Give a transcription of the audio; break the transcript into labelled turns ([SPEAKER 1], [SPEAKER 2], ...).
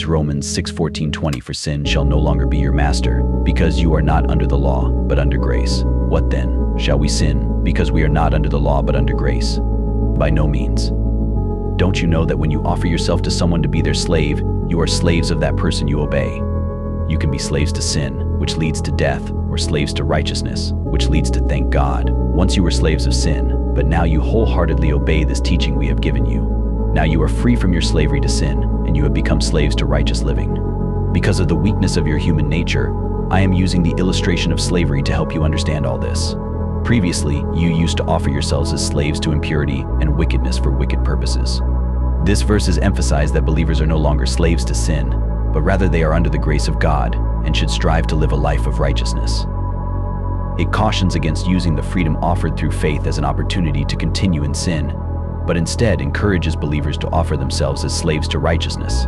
[SPEAKER 1] Romans 6:14-20 For sin shall no longer be your master, because you are not under the law, but under grace. What then? Shall we sin, because we are not under the law, but under grace? By no means. Don't you know that when you offer yourself to someone to be their slave, you are slaves of that person you obey? You can be slaves to sin, which leads to death, or slaves to righteousness, which leads to thank God. Once you were slaves of sin, but now you wholeheartedly obey this teaching we have given you. Now you are free from your slavery to sin, and you have become slaves to righteous living. Because of the weakness of your human nature, I am using the illustration of slavery to help you understand all this. Previously, you used to offer yourselves as slaves to impurity and wickedness for wicked purposes. This verses emphasize that believers are no longer slaves to sin, but rather they are under the grace of God and should strive to live a life of righteousness. It cautions against using the freedom offered through faith as an opportunity to continue in sin, but instead encourages believers to offer themselves as slaves to righteousness.